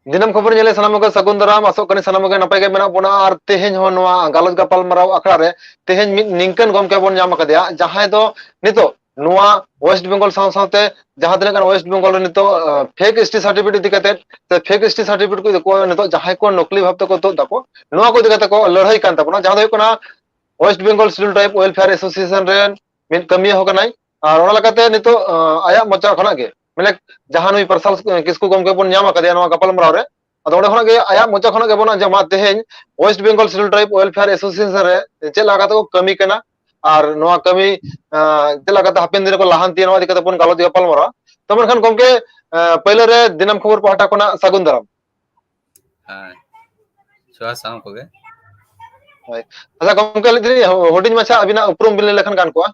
दिनम खबर नेले सनाम को सगुन दाराम आसोक कनी सनाम के नपाय के मेना बोना और तेहेन हो नोआ गालज गापाल माराव आखड़ा रे तेहेन निंकन गमके बोन नाम कदिया जहां दो नितो नोआ वेस्ट बंगाल साथे जहां तने वेस्ट बंगाल नितो फेक एसटी सर्टिफिकेट दिकते ते फेक एसटी सर्टिफिकेट को नितो जहां को नकली भाबते को तो दको नोआ को दिकते को लड़ाई कान तबना जहां दो कोना West Bengal schedule tribe welfare association रेन मिन कमी हो कनाई और ओना लगाते नितो आया मचा खना के मैंने जहां नुई परसाल किसको गमके बोन नाम कदिया नोआ गापाल माराव रे अदो ओंडे खना के आया मोचा खना के बोना जमा तेहेन West Bengal schedule tribe welfare association रे चे लगाते को कमी कना और नोआ कमी चे लगाते हापेन दिन को लाहांती नोआ दिकते बोन गालज गापाल माराव तो मनखान गमके पहले रे दिनम खबर पाहटा कोना सगुन दाराम हाँ जोहार साम को गे अच्छा गमके लिदरी होडिंग माछा अबिना उपरुम बिन लेखन गान को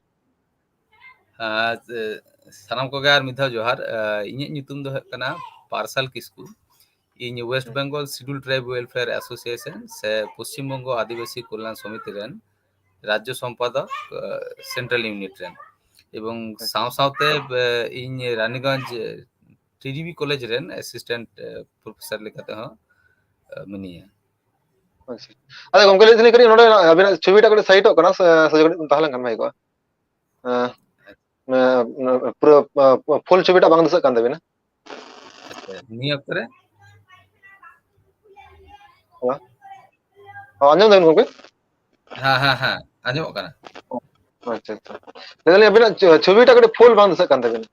सानाम को गे आर मिधा जोहार इᱧ nyutum do kana Parsal Kisku इन West Bengal schedule tribe welfare association से पश्चिम बंगो आदिवासी कल्याण समिति रेन राज्य संपादक सेंट्रल यूनिट रेन एवं सावते इन रानीगंज टीडीबी कॉलेज रेन असिस्टेंट प्रोफेसर लेकाते हो मिनिया अच्छा गमके लिदरी करी नोडे अबिना छविटा कड़ी साइटो कना सजगड़ी ताहलन kan mai ko पूरा फुल छविटा बांग दिसक kan tabina अच्छा निया करे anjom den gomke हाँ हाँ हाँ आजमो kana अच्छा अच्छा लेकिन अबिना छविटा कड़ी फुल बांग दिसक kan tabina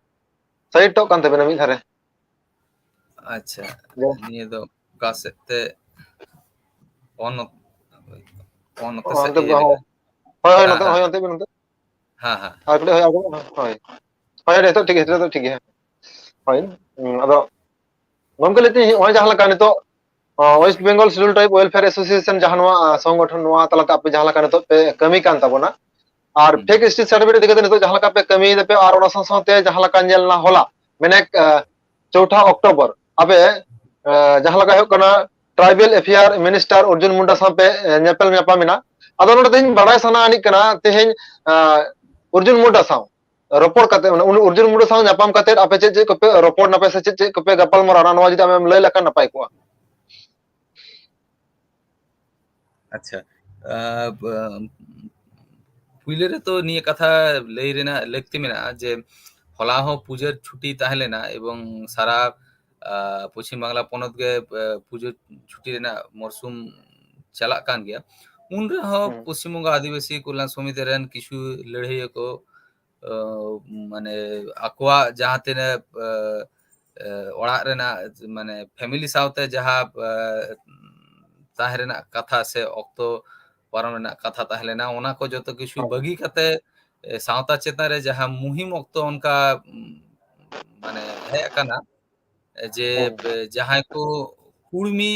साइटो kan tabina mi dhare अच्छा निया दो का सेते ऑन ऑन होते से होय होय नते हाँ होय नते बिनते हाँ हाँ आर कड़ी होय आगो होय होय रे तो ठीक है तो ठीक है होय अदो गमके लिती होय जहां लका नितो West Bengal schedule tribe welfare association जहां नोआ संगठन नोआ तलाते आपे जहां लका नितो पे कमी कान ताबोना और फेक एसटी सर्टिफिकेट दिकते नितो जहां लका पे कमी दे पे और ओना साथे जहां लका नेल ना होला मैंने 4 अक्टूबर अबे जहां लका हो कना tribal affair minister Arjun Munda साथे नेपल न्यापामिना अदो नोडे तेन बड़ाय सना आनी कना तेहेन अर्जुन मुंडा साव रोपड़ कते अर्जुन मुंडा साव न्यापाम कते आपे चे कपे रोपड़ नपे से चे कपे गपाल मारा नोआ जदि आमेम लय लका नपाय को अच्छा पुइले रे तो निये कथा लई रेना लेक्ति मेना जे हला हो पूजर छुट्टी ताहलेना एवं सारा पश्चिम बांगला पनत गे पुजो छुट्टी रेना मरसुम चला कान गया उन रे हो पश्चिम बंग आदिवासी कल्याण समिति रेन किछु लड़ाई को माने आकोआ जहां तेने ओड़ा रेना माने फैमिली साउते जहां ताहरेना कथा से ऑक्तो पारम रेना कथा ताहलेना ओना को जतो किछु बगी कते सावता चेतन रे जहां मुहिम ऑक्तो उनका माने है कना जे जहां को कुर्मी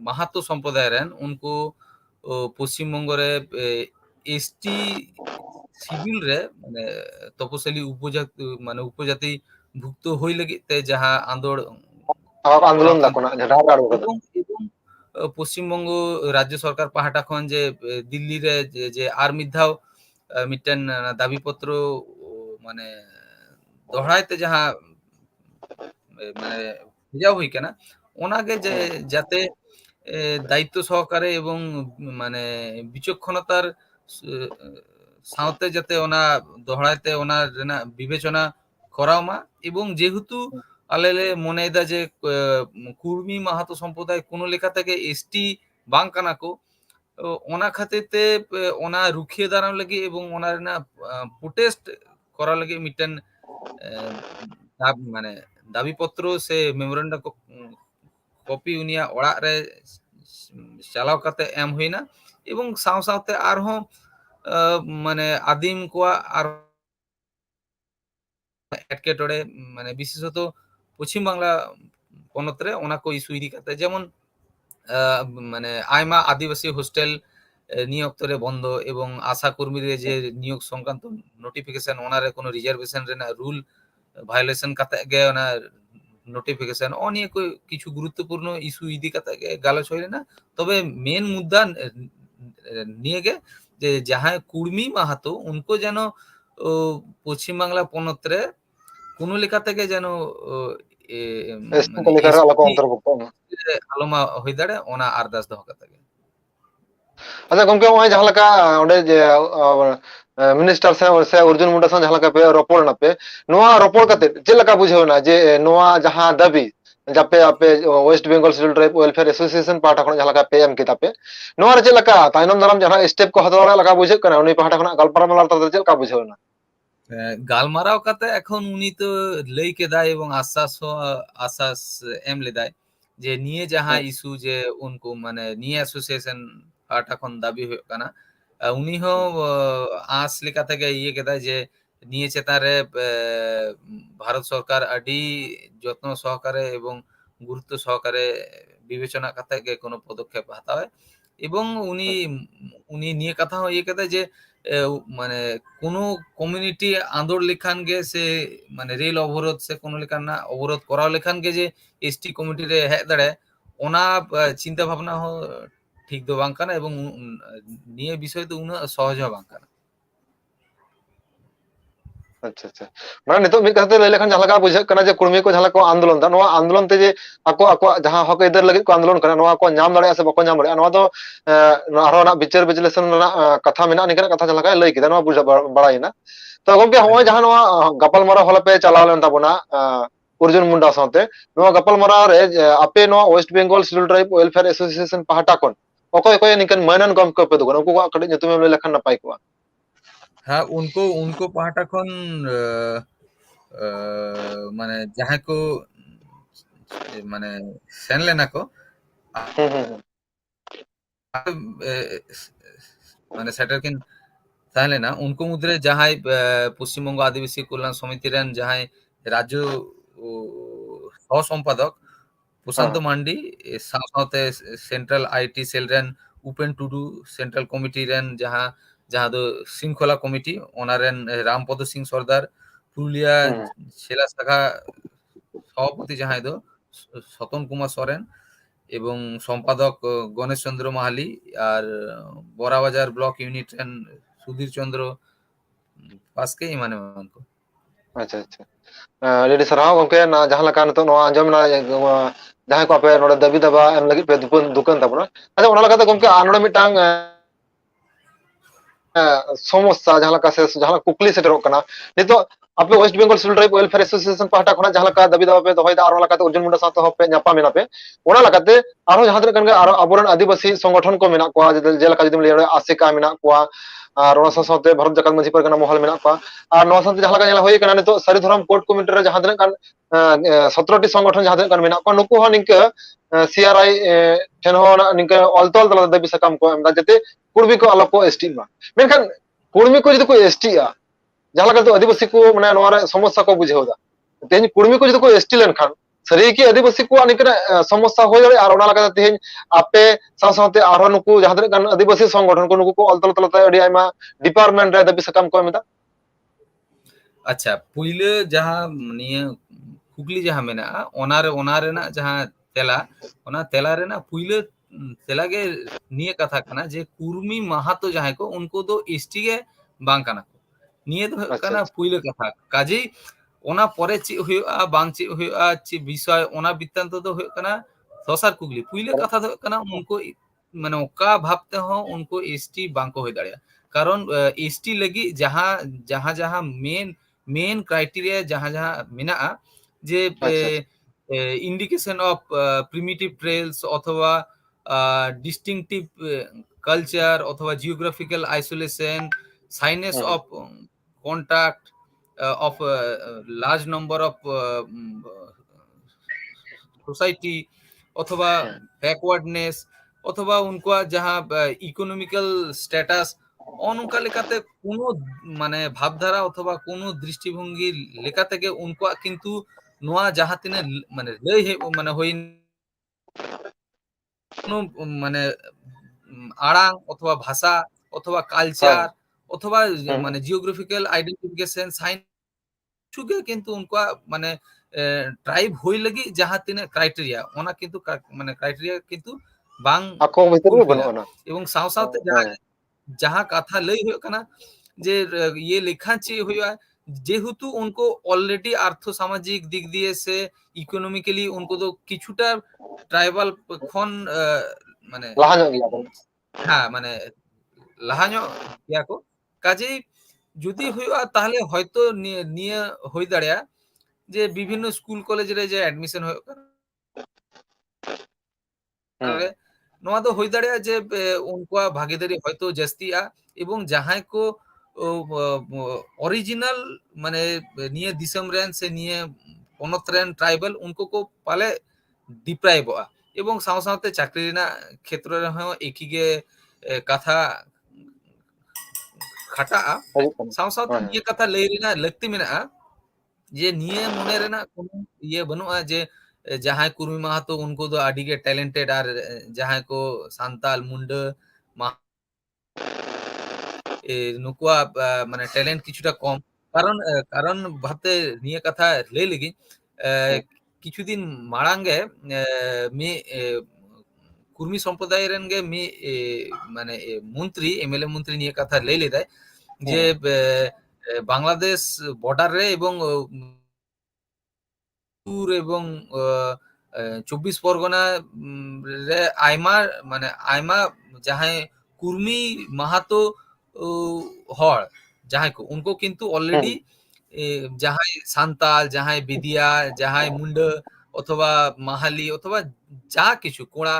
माहातो संप्रदाय रेन उनको पश्चिम बंग रे एसटी सिविल रे माने तपसिली उपजाति माने उपजाति भुक्त होई लगी ते जहां आंदोड़ आंदोलन दा कोना जडा आड़ो कदा पश्चिम बंग राज्य सरकार पाहाटा खन जे दिल्ली रे जे आर मिधाव मिटन दाबी पत्र माने दोहरायते जहां माने भेजा हुई केना ओनागे जे जाते दायित्व सहकारे एवं माने विचक्षणतार सावते जाते ओना दोहरायते ओना रेना विवेचना करामा एवं जेहेतु आलेले मनेदा जे कुर्मी माहातो संप्रदाय कोनो लेखा থেকে एसटी बांग काना को ओना खातिर ते ओना रुखिए दाराम लगी एवं ओना रेना प्रोटेस्ट करा लगी मिटन माने दाबी पत्र से मेमोरेंडम को कॉपी उनिया ओड़ा रे चलाव करते एम हुईना एवं साव सावते आरहों माने आदिम को आर एटकेटोड़े माने विशेषत पश्चिम बांगला पनत रे ओना को इस्यू इदी करते जेमन माने आयमा आदिवासी हॉस्टेल नियोग तरे बंद एवं आशा कर्मी रे जे नियोग संक्रांत नोटिफिकेशन ओना रे कोनो रिजर्वेशन रेना रूल भायोलेशन करते गे ओना नोटिफिकेशन अनेक किछु गुरुत्वपूर्ण इस्यू इदी करते गे गालोच होय ना तबे मेन मुद्दा निये गे जे जहां कुर्मी माहातो उनको जानो पश्चिम बांगला पनत रे कोनो लेखा থেকে যেন एसटी মানে तालिका रे आलो को एसटी अंतर्भुक्त आलोमा हुई दाड़े ओना अरदास दोहो कते गे। अच्छा गमके ओय जहां लका ओंडे जे मिनिस्टर से अर्जुन मुंडा सा जहां लका पे रोपड़ ना पे नोआ रोपड़ कते जे लका बुझेवना जे नोआ जहां दाबी जापे आपे West Bengal schedule tribe welfare association पार्टा खन जहां लका पे एम किता पे नोआ रे जे लका ताइनम दाराम जहां स्टेप को हदवा लका बुझे कना उनी पार्टा खन गलपारा मला ता जे लका बुझेवना गालमाराव काते এখন উনি তো লই কেদায় এবং আশ্বাস এম লেদায় যে নিয়ে যাহা ইস্যু যে উনকু মানে নিয়ে অ্যাসোসিয়েশন পার্ট এখন দাবি হয়ে কানা উনি হো আঁস লেখা থেকে ইয়ে কেদায় যে নিয়ে চেতারে ভারত সরকার আডি যত্ন সহকারে এবং গুরুত্ব সহকারে বিবেচনা কাতে কোনো পদক্ষেপ হাতা হয় এবং উনি উনি নিয়ে কথা ইয়ে কেদায় যে মানে কোনো কমিউনিটি আন্দোলন লেখান গে সে মানে রেল অবরোধ সে কোনো লেখান না অবরোধ করাও লেখান গে যে এসটি কমিটি রে হেজ দাঁড়ায় ওনা চিন্তা ভাবনা হো ঠিক দো বাং কানা এবং নিয়ে বিষয় তো উনা সহজ হো বাং কানা। अच्छा अच्छा माने नितो मिद कथते लय लेखन जहां लका बुझे कना जे कुर्मी को जहां को आंदोलन दा नोआ आंदोलन ते जे ako ako जहां हक इधर लगे को आंदोलन कना नोआ को नाम दाड़े से बको नाम दाड़े नोआ दो आरो ना विचार विश्लेषण ना कथा मेना निकन कथा जहां लका लय किदा नोआ बुझा बड़ाइना तो गमके होय जहां नोआ गपल मारा हल पे चलाव लेन ताबोना अर्जुन मुंडा साथे नोआ गपल मारा रे आपे नोआ West Bengal schedule tribe welfare association पाहटा कोन ओकोय कोय निकन मानन गम को पे दुगन उनको कड़ी nyutum लय लेखन नापाय को हाँ उनको उनको पाहटा खन মানে যাহাকো মানে সেন লেনা কো মানে সেটার কিন তাহলে না উনকো মুদ্রে যাহাই পশ্চিমবঙ্গ আদিবাসী কল্যাণ সমিতির যাহাই রাজ্য সহ সম্পাদক প্রশান্ত মান্ডি সাথে সেন্ট্রাল আইটি সেল রেন উপেন টুডু সেন্ট্রাল কমিটি রেন যাহা দো শৃঙ্খলা কমিটি ওনারেন রামপদ সিং সর্দার পুরুলিয়া জেলা শাখা সভাপতি যাহাই দো সতন কুমার সরেন এবং সম্পাদক গণেশ চন্দ্র মাহালি আর বড়াবাজার ব্লক ইউনিট সুধীর চন্দ্র পাসকে মানে উनको अच्छा अच्छा लेडी सराव गमके ना जहां लका नतो नो आंजम ना जहां को आपे नोडे दबी दबा एम लगी पे दुकान दुकान ताबना अच्छा ओना लगा गमके आनोडे मिटांग समस्या जहां लका से जहां कुकली सेटरक कना नितो आपे West Bengal schedule tribe welfare association पाहटा खना जहां लका दबी दबा पे दहोय दा आरो लका अर्जुन मुंडा साथ होपे न्यापा मेना पे ओना लकाते आरो जहां तक आरो अबोरन आदिवासी संगठन को मेना को जे लका जदिम ले आसिका मेना को और ओना साथे भारत जाकात मांझी परगना महल मेना को और नोआ साथे जहां लका नेला होय कना नितो सारी धरम कोर्ट कमिटी रे जहां तक 17 टी संगठन जहां तक मेना को नुकु हो निंक सीआरआई ठेन हो निंक अलतल तला दबी सकम को एमदा जते कुर्मी को अलग को एसटी मा मेनखान कुर्मी को जदि को एसटी आ जहां लगा तो आदिवासी को माने नोआ रे समस्या को बुझेवदा तेज कुर्मी को जदि को एसटी लेन खान सरी की आदिवासी को निकन समस्या हो जाए और ओना लगा तेज आपे साथे आरो नुकु जहां तक आदिवासी संगठन को नुकु को अलतल तला अडी आयमा डिपार्टमेंट रे दबी सकम को एमदा अच्छा पुइले जहां निये कुकली जहां मेना ओनारे ना जहां तेला रे ना पुइले तेला के निये कथा कना जे कुर्मी माहातो जहां को उनको दो एसटी के बांग कना निये तो कना पुइले कथा काजी ओना परे ची हुआ बांग ची हुआ ची विषय ओना बित्तांत तो हुआ कना दोसर कुकली पुइले कथा तो कना उनको माने ओका भाबते हो उनको एसटी बांग को होय दाड़िया कारण एसटी लगी जहां जहां जहां मेन क्राइटेरिया जहां जहां मेना जे इंडिकेशन ऑफ प्रिमिटिव ट्रेल्स अथवा डिस्टिंक्टिव कल्चर अथवा geographical isolation shyness of contact of large number of society अथवा बैकवर्डनेस अथवा उनका जहां इकोनॉमिकल स्टेटास অনকা লেখাতে কোনো মানে ভাবধারা অথবা কোনো দৃষ্টিভঙ্গি লেখা থেকে উনকো কিন্তু নোয়া যাহা তিনে মানে লই মানে হই কোনো মানে আড়াং অথবা ভাষা অথবা কালচার অথবা মানে জিওগ্রাফিক্যাল আইডেন্টিফিকেশন সাইন चुके किंतु उनका माने ट्राइब होई लगी जहां तिने क्राइटेरिया ओना किंतु माने क्राइटेरिया किंतु बांग आको भीतर में बनोना एवं साव सावते जहां कथा लई होय कना जे ये लेखा ची होय যেহেতু उनको অলরেডি আর্থ-সামাজিক দিক দিয়ে সে ইকোনমিক্যালি उनको তো কিছুটা ট্রাইবাল খন মানে laha nyok gaya ko. হ্যাঁ, মানে লাহা ñᱚᱜ ᱜᱮᱭᱟ ᱠᱚ। কাজেই যদি হুᱭᱩᱜᱼᱟ তাহলে হয়তো নিয়ে নিয়ে ᱦᱩᱭ ᱫᱟᱲᱮᱭᱟᱜᱼᱟ যে বিভিন্ন স্কুল কলেজ রে যে অ্যাডমিশন ᱦᱩᱭᱩᱜ ᱠᱟᱱᱟ ᱨᱮ Hmm. ᱱᱚᱣᱟ ᱫᱚ ᱦᱩᱭ ᱫᱟᱲᱮᱭᱟᱜᱼᱟ ᱡᱮ ᱩᱱᱠᱩᱣᱟᱜ ᱵᱷᱟᱜᱤᱫᱟᱨᱤ ᱦᱚᱭᱛᱳ ᱡᱟᱹᱥᱛᱤᱜᱼᱟ এবং ᱡᱟᱦᱟᱸᱭ ᱠᱚ অরিজিনাল মানে নিয়ে দিᱥᱚᱢ রেন সে নিয়ে পনᱚᱛ রেন ট্রাইবাল उनको को পালে ডিপ্রাইভᱚᱜᱼᱟ এবং সাথে সাথে চাকরি রেনাᱜ ক্ষেত্রে ᱨᱮᱦᱚᱸ একই গে ᱠᱟᱛᱷᱟ ᱠᱷᱟᱴᱟᱜᱼᱟ Hajuk kana. ᱥᱟᱶ ᱥᱟᱶᱛᱮ ᱦᱮᱸ ᱱᱤᱭᱟᱹ ᱠᱟᱛᱷᱟ ᱞᱟᱹᱭ ᱨᱮᱱᱟᱜ ᱞᱟᱹᱠᱛᱤ ᱢᱮᱱᱟᱜᱼᱟ যে নিয়ে মনে রেনাᱜ কোনো ইয়ে বানুᱜᱼᱟ যে জাহাᱸᱭ কুর্মী মাহাতো उनको ᱫᱚ ᱟᱹᱰᱤ ᱜᱮ ᱴᱮলেন্টেড আর জাহাᱸᱭ ᱠᱚ সান্তাল মুন্ডা নুকুᱣᱟᱜ মানে ট্যালেন্ট কিছুটা কম কারণ কারণ ভাতে নিয়ে কথা লই ᱞᱟᱹᱜᱤᱫ ᱦᱮᱸ কিছুদিন মাᱲᱟᱝ ᱜᱮ মি কুর্মী সম্প্রদায় রেন গে মি মানে মন্ত্রী এমএলএ মন্ত্রী নিয়ে কথা লই লেদায় যে ᱦᱮᱸ বাংলাদেশ বর্ডার রে এবং পুর এবং ২৪ পরগনা রে আইমা মানে আইমা জাহাঁয় কুর্মী মাহাতো হড় জাহাঁয় কো उनको কিন্তু অলরেডি ᱦᱮᱸ জাহাঁয় সান্তাল জাহাঁয় বেদিয়া জাহাঁয় মুন্ডা অথবা মাহালি অথবা যা কিছু কোড়া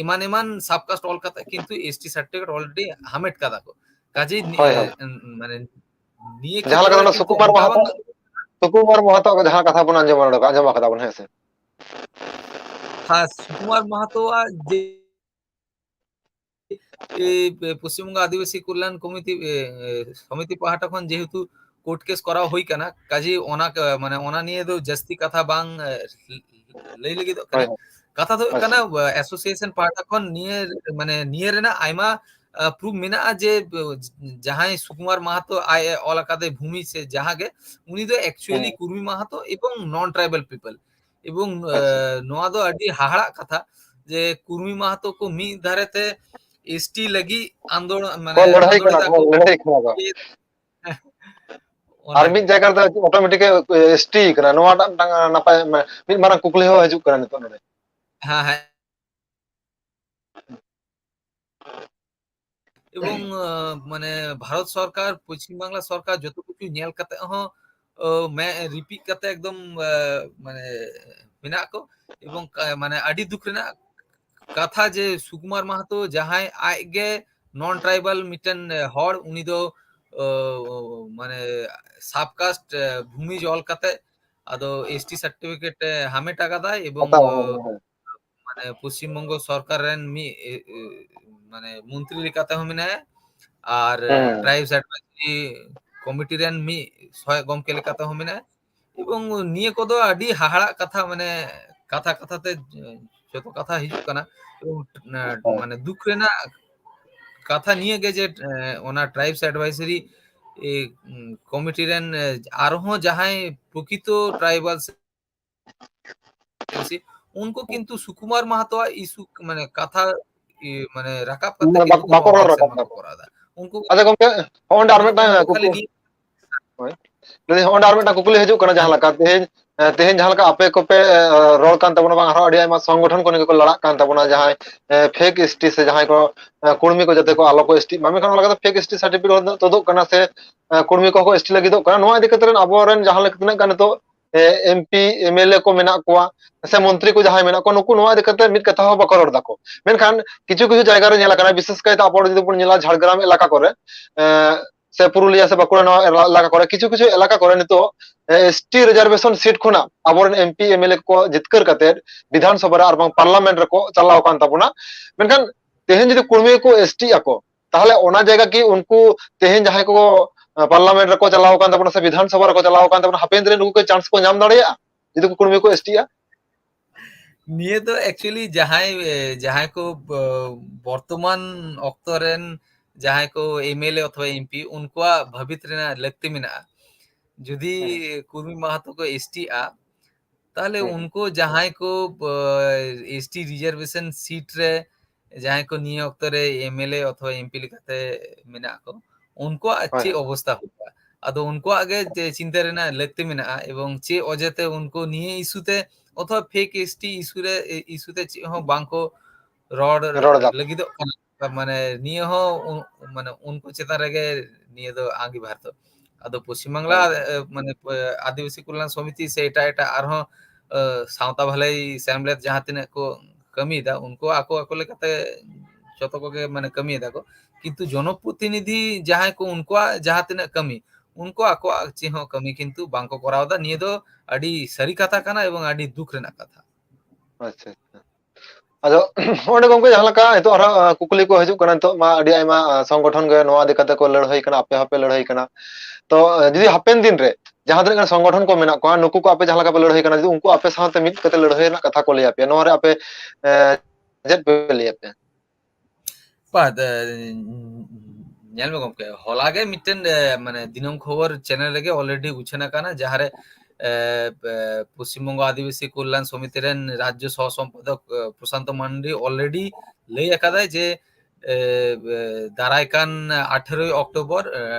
এমান এমান সাবকাস্ট অল কাতা কিন্তু এসটি সার্টিফিকেট অলরেডি হামেট কাদা কো কাজেই ᱦᱳᱭ ᱦᱳᱭ মানে নিয়ে ᱡᱟᱦᱟᱸ ক্ষেত্রে ᱞᱮᱠᱟ ᱫᱚ রে ᱚᱱᱟ কিন্তু ᱥᱩᱠᱩᱢᱟᱨ ᱚᱱᱠᱟ ᱢᱟᱦᱟᱛᱚ ᱵᱟᱝ ᱥᱩᱠᱩᱢᱟᱨ ᱢᱟᱦᱟᱛᱚ ᱡᱟᱦᱟᱸ ᱠᱟᱛᱷᱟ ᱵᱚᱱ ᱟᱸᱡᱚᱢ ᱟᱠᱟᱫᱟ ᱵᱚᱱ ᱦᱮᱸ ᱥᱮ হ্যাঁ সুকুমার মাহাতোয়ার যে এই পশ্চিমবঙ্গ আদিবাসী কল্যাণ কমিটি সমিতি পাহাটা খন যেহেতু কোর্ট কেস করা হই কানা কাজী ওনা মানে ওনা নিয়ে তো জাস্তি কথা বাং লই ᱞᱟᱹᱜᱤᱫᱚᱜ ᱦᱳᱭ ᱠᱟᱱᱟ ᱦᱳᱭ ᱠᱟᱛᱷᱟ ᱫᱚ ᱦᱩᱭᱩᱜ ᱟᱪᱪᱷᱟ ᱠᱟᱱᱟ ᱮᱥᱳসᱤᱭᱮᱥᱚᱱ ᱯᱟᱦᱴᱟ ᱠᱷᱚᱱ নিয়ে মানে নিয়ে রেনাᱜ আইমা প্রুফ মেনাᱜᱼᱟ যে জাহাঁই সুকুমার মাহাতো আই অল আকাদে ভূমি সে জাহাগে উনি ᱫᱚ ᱦᱮᱸ অ্যাকচুয়ালি কুর্মী মাহাতো এবং নন ট্রাইবাল পিপল এবং ᱟᱪᱪᱷᱟ নোয়া ᱫᱚ ᱟᱹᱰᱤ ᱦᱟᱦᱟᱲᱟᱜ ᱠᱟᱛᱷᱟ যে কুর্মী মাহাতো ᱠᱚ ᱢᱤᱫ ধারেতে এসটি লাগি আন্দোলন ᱠᱚ মানে ᱞᱟᱹᱲᱦᱟᱹᱭ ᱠᱟᱱᱟ আন্দোলিতা ᱠᱚ ᱠᱚ ᱞᱟᱹᱲᱦᱟᱹᱭ ᱠᱟᱱᱟ ᱠᱚ ᱟᱨ ᱚᱱᱟᱜᱮ ᱢᱤᱫ ᱡᱟᱭᱜᱟ ᱨᱮᱫᱚ ᱚᱴᱳᱢᱮᱴᱤᱠ ᱮᱥᱴᱤ ᱠᱟᱱᱟ ᱱᱚᱣᱟᱴᱟᱜ ᱢᱤᱫᱴᱟᱝ ᱱᱟᱯᱟᱭ ᱢᱤᱫ ᱢᱟᱨᱟᱝ ᱠᱩᱠᱞᱤ ᱦᱚᱸ ᱦᱤᱡᱩᱜ ᱠᱟᱱᱟ ᱱᱤᱛᱚᱜ ᱱᱚᱰᱮ হ্যাঁ হ্যাঁ এবং মানে ভারত সরকার পশ্চিম বাংলা সরকার যত কিছু ᱧᱮᱞ ᱠᱟᱛᱮ ᱦᱚᱸ রিপিট ᱠᱟᱛᱮ একদম মানে মেনাᱜ ᱠᱚ এবং মানে আডি দুঃখ রেনাᱜ কাথা যে সুকুমার মাহাতো জাহাঁয় আজগে নন ট্রাইবাল মিটেন হড় উনি দো মানে সাবকাস্ট ভূমি জল কাতে আদো এসটি সার্টিফিকেট হামেট আকাদায় এবং ᱦᱟᱛᱟᱣ ᱦᱮᱸ মানে পশ্চিমবঙ্গ সরকার রেন মি মানে মন্ত্রী লেকাতে হো মেনায় আর ᱦᱮᱸ ট্রাইবস অ্যাডভাইজরি কমিটি রেন মি সহায়ক গমকে লেকাতে হো মেনায় এবং নিয়ে কোদো আডি হাহাড়াᱜ কাথা মানে কাথা কাথাতে যত কথা হিজুᱜ কানা এবং মানে দুঃখ রেনাᱜ কাথা নিয়ে গে যে ওনা ট্রাইবস অ্যাডভাইজরি কমিটি রেন আরহো জাহাঁয় প্রকৃত ট্রাইবাল বেশি उनको কিন্তু সুকুমার মাহাতো ইস্যু মানে কথা মানে রাকাব কাতে কিন্তু কোনো ᱵᱟᱠᱚ ᱨᱚᱲ অবজেকশন ᱨᱟᱠᱟᱵ বাকো ᱫᱟᱠᱚ করা দা उनको ᱟᱪᱪᱷᱟ ᱜᱚᱝᱠᱮ ᱚᱸᱰᱮ ᱟᱨ মানে ᱢᱤᱫᱴᱟᱝ उनको খালি ᱠᱩᱠᱞᱤ ᱦᱳᱭ ᱞᱟᱹᱭ ᱚᱸᱰᱮ ᱟᱨ ᱢᱤᱫᱴᱟᱝ ᱠᱩᱠᱞᱤ ᱦᱤᱡᱩᱜ ᱠᱟᱱᱟ ᱡᱟᱦᱟᱸ ᱞᱮᱠᱟ ᱛᱮᱦᱮᱧ ᱡᱟᱦᱟᱸ ᱞᱮᱠᱟ ᱟᱯᱮ ᱠᱚᱯᱮ ᱨᱚᱲ ᱠᱟᱱ ᱛᱟᱵᱚᱱᱟ ᱵᱟᱝ ᱟᱨᱦᱚᱸ ᱟᱹᱰᱤ ᱟᱭᱢᱟ ᱥᱚᱝᱜᱚᱴᱷᱚᱱ ᱠᱚ ᱱᱤᱭᱟᱹ ᱠᱚ ᱞᱟᱲᱟᱜ ᱠᱟᱱ ᱛᱟᱵᱚᱱᱟ ᱡᱟᱦᱟᱸᱭ ᱯᱷᱮᱠ ᱮᱥᱴᱤ ᱥᱮ ᱡᱟᱦᱟᱸᱭ ᱠᱚ ᱠᱩᱲᱢᱤ ᱠᱚ ᱡᱟᱛᱮ ᱠᱚ ᱟᱞᱚ ᱠᱚ ᱮᱥᱴᱤ ᱢᱟ ᱢᱮᱱᱠᱷᱟᱱ ᱚᱱᱟ ᱞᱮᱠᱟᱛᱮ ᱯᱷᱮᱠ ᱮᱥᱴᱤ ᱥᱟর্টিফᱤকেᱴ ᱛᱩᱫᱩᱜ ᱠᱟᱱᱟ ᱥᱮ ᱠᱩᱲᱢᱤ ᱠᱚᱦᱚᱸ ᱠᱚ ᱮᱥᱴᱤ ᱞᱟᱹᱜᱤᱫᱚᱜ ᱠᱟᱱᱟ ᱱᱚᱣᱟ ᱤᱫᱤ ᱠᱟᱛᱮ ᱟᱵᱚᱨᱮᱱ ᱡᱟᱦᱟᱸ ᱞᱮᱠᱟ ᱛᱤᱱᱟᱹᱜ ᱜᱟᱱ ᱱᱤᱛᱚᱜ এমপি এমএলএ ᱠᱚ ᱢᱮᱱᱟᱜ ᱠᱚᱣᱟ ᱥᱮ ᱢᱚন্ᱛᱨᱤ ᱠᱚ ᱡᱟᱦᱟᱸᱭ ᱢᱮᱱᱟᱜ ᱠᱚᱣᱟ ᱱᱩᱠᱩ ᱱᱚᱣᱟ ᱤᱫᱤ ᱠᱟᱛᱮ ᱢᱤᱫ ᱠᱟᱛᱷᱟ ᱦᱚᱸ ᱵᱟᱠᱚ ᱨᱚᱲ ᱫᱟᱠᱚ ᱢᱮᱱᱠᱷᱟন ᱠᱤᱪᱷᱩ ᱠᱤᱪᱷু ᱡᱟᱭᱜᱟ ᱨᱮ ᱧᱮᱞ ᱟᱠᱟᱱᱟ ᱵᱤশেষ ᱠᱟᱭᱛᱮ ᱟᱵᱚ ᱡᱩᱫᱤ ᱵᱚᱱ ᱧᱮᱞᱟ ঝাড়গ্রাম এলাকা করে সে পুরুলিয়া সে বাঁকুড়া নওয়া এলাকা করে কিছু কিছু এলাকা করে নিতো এসটি রিজার্ভেশন সিট ᱠᱷᱚᱱᱟᱜ ᱟᱵᱚᱨᱮᱱ ᱮᱢᱯি ᱮᱢএলএ ᱠᱚ ᱡᱤᱛᱠᱟᱹᱨ ᱠᱟᱛᱮ ᱵᱤᱫᱷᱟᱱ ᱥᱚᱵᱷᱟ ᱨᱮ ᱟᱨ ᱵᱟᱝ ᱯᱟᱨᱞᱟᱢᱮᱱᱴ ᱨᱮᱠᱚ ᱪᱟᱞᱟᱣ ᱟᱠᱟᱱ ᱛᱟᱵᱚᱱᱟ ᱢᱮᱱᱠᱷᱟᱱ ᱛᱮᱦᱮᱧ ᱡᱩᱫᱤ ᱠᱩᱲᱢᱤ ᱠᱚ ᱮᱥᱴᱤ ᱟᱠᱚ তাহলে ᱚᱱᱟ ᱡᱟᱭᱜᱟ কি উনকু তেহেᱧ ᱡᱟᱦᱟᱸᱭ ᱠᱚ পার্লামেন্ট ᱨᱮᱠᱚ ᱪᱟᱞᱟᱣ ᱟᱠᱟᱱ ᱛᱟᱵᱚᱱᱟ ᱥᱮ ᱵᱤᱫᱷᱟᱱ ᱥᱚᱵᱷᱟ ᱨᱮᱠᱚ ᱪᱟᱞᱟᱣ ᱟᱠᱟᱱ ᱛᱟᱵᱚᱱᱟ ᱦᱟᱯᱮᱱ ᱫᱤᱱ ᱨᱮ ᱱᱩᱠᱩ ᱠᱚ ᱪᱟᱱᱥ ᱠᱚ ᱧᱟᱢ ᱫᱟᱲᱮᱭᱟᱜᱼᱟ ᱡᱩᱫᱤ ᱠᱩᱲᱢᱤ ᱠᱚ ᱮᱥᱴᱤᱜᱼᱟ নিয়ে তো অ্যাকচুয়ালি যাহাই কো বর্তমান অক্ত রেন যাহাই কো এমএলএ অথবা এমপি উনকুয়া ভাবিত রেনা লাগতি মেনাᱜᱼᱟ যদি কুর্মী মাহাতো কো এসটি তাহলে उनको जहां को एसटी रिजर्वेशन सीट रे जहां को निये অক্ত রে এমএলএ অথবা এমপি লিখাতে মেনা को उनको अच्छी অবস্থা होगा ᱟᱫᱚ ᱩᱱᱠᱩᱣᱟᱜ ᱜᱮ ᱪᱤᱱᱛᱟᱹ ᱨᱮᱱᱟᱜ ᱞᱟᱹᱠᱛᱤ ᱢᱮᱱᱟᱜᱼᱟ ᱮᱵᱚᱝ ᱪᱮᱫ ᱚᱡᱮᱛᱮ ᱩᱱᱠᱩ ᱱᱤᱭᱟᱹ ᱤস্যᱩᱛᱮ অথবা ফেক এসটি ইস্যুতে চᱮᱫ হᱚᱸ ᱵᱟᱝᱠᱚ রড ᱨᱚᱲ ᱫᱟ ᱞᱟᱹᱜᱤᱫᱚᱜ ᱠᱟᱱᱟ মানে নিয়ে হᱚᱸ মানে উनको চেতান রেগে নিয়ে ᱫᱚ আঙ্গিভার ᱫᱚ ᱟᱫᱚ পশ্চিম বাংলা মানে আদিবাসী কল্যাণ সমিতি সে এটা আরহᱚᱸ সাঁওতা ভালাই সেমলেদ যাহা তিনাᱹᱜ को কামিয়েদা উनको ako ako লেকাতে যত কোগে মানে কামিয়েদা को কিন্তু জনপ্রতিনিধি যাহাই को उनकोआग যাহা তিনাᱹᱜ কামি उनको आकोआग चेद হᱚᱸ কামি কিন্তু বাংকো করাওদা নিয়ে ᱫᱚ ᱟᱹᱰᱤ ᱥᱟᱹᱨᱤ ᱠᱟᱛᱷᱟ ᱠᱟᱱᱟ ᱮᱵᱚᱝ ᱟᱹᱰᱤ ᱫᱩᱠ ᱨᱮᱱᱟᱜ ᱠᱟᱛᱷᱟ ᱟᱪᱪᱷᱟ ᱟᱫᱚ ᱚᱸᱰᱮ ᱜᱚᱝᱠᱮ ᱡᱟᱦᱟᱸ ᱞᱮᱠᱟ ᱱᱤᱛᱚᱜ ᱟᱨᱦᱚᱸ ᱠᱩᱠᱞᱤ ᱠᱚ ᱦᱤᱡᱩᱜ ᱠᱟᱱᱟ ᱱᱤᱛᱚᱜ ᱢᱟ ᱟᱹᱰᱤ ᱟᱭᱢᱟ ᱥᱚᱝᱜᱚᱴᱷᱚᱱ ᱜᱮ ᱱᱚᱣᱟ ᱤᱫᱤ ᱠᱟᱛᱮ ᱠᱚ ᱞᱟᱹᱲᱦᱟᱹᱭ ᱠᱟᱱᱟ ᱟᱯᱮ ᱦᱚᱸᱯᱮ ᱞᱟᱹᱲᱦᱟᱹᱭ ᱠᱟᱱᱟ ᱛᱚ ᱡᱩᱫᱤ ᱦᱟᱯᱮᱱ ᱫᱤᱱ ᱨᱮ ᱡᱟᱦᱟᱸ ᱛᱤᱱᱟᱹᱜ ᱜᱟᱱ ᱥᱚᱝᱜᱚᱴᱷᱚᱱ ᱠᱚ ᱢᱮᱱᱟᱜ ᱠᱚᱣᱟ ᱱᱩᱠᱩ ᱠᱚ ᱟᱯᱮ ᱡᱟᱦᱟᱸ ᱞᱮᱠᱟ ᱯᱮ ᱞᱟᱹᱲᱦᱟᱹᱭ ᱠᱟᱱᱟ ᱡᱩᱫᱤ ᱩᱱᱠᱩ ᱟᱯᱮ ᱥᱟᱶᱛᱮ ᱢᱤᱫ ᱠᱟᱛᱮ ᱞᱟᱹᱲᱦᱟᱹᱭ ᱨᱮᱱᱟᱜ ᱠᱟᱛᱷᱟ ᱠᱚ ᱞᱟᱹᱭ ᱟᱯᱮᱭᱟ ᱱᱚᱣᱟ ᱨᱮ ᱟᱯᱮ ᱪᱮᱫ ᱯᱮ ᱞᱟᱹᱭ ᱟᱯᱮᱭᱟ ᱵᱟᱫ ᱧᱮᱞ ᱢᱮ ᱜᱚᱢᱠᱮ ᱦᱚᱞᱟ ᱜᱮ ᱢᱤᱫᱴᱮᱱ ᱢᱟᱱᱮ ᱫᱤᱱᱟᱹᱢ ᱠᱷᱚᱵᱚᱨ ᱪᱮᱱᱮᱞ ᱨᱮᱜᱮ অলরেডি উচ্ছান আকানা যাহারে পশ্চিমবঙ্গ আদিবাসী কল্যাণ সমিতি রেন রাজ্য সহ সম্পাদক প্রশান্ত মান্ডি অলরেডি লই আকাদায় যে দারাইকান 18 অক্টোবর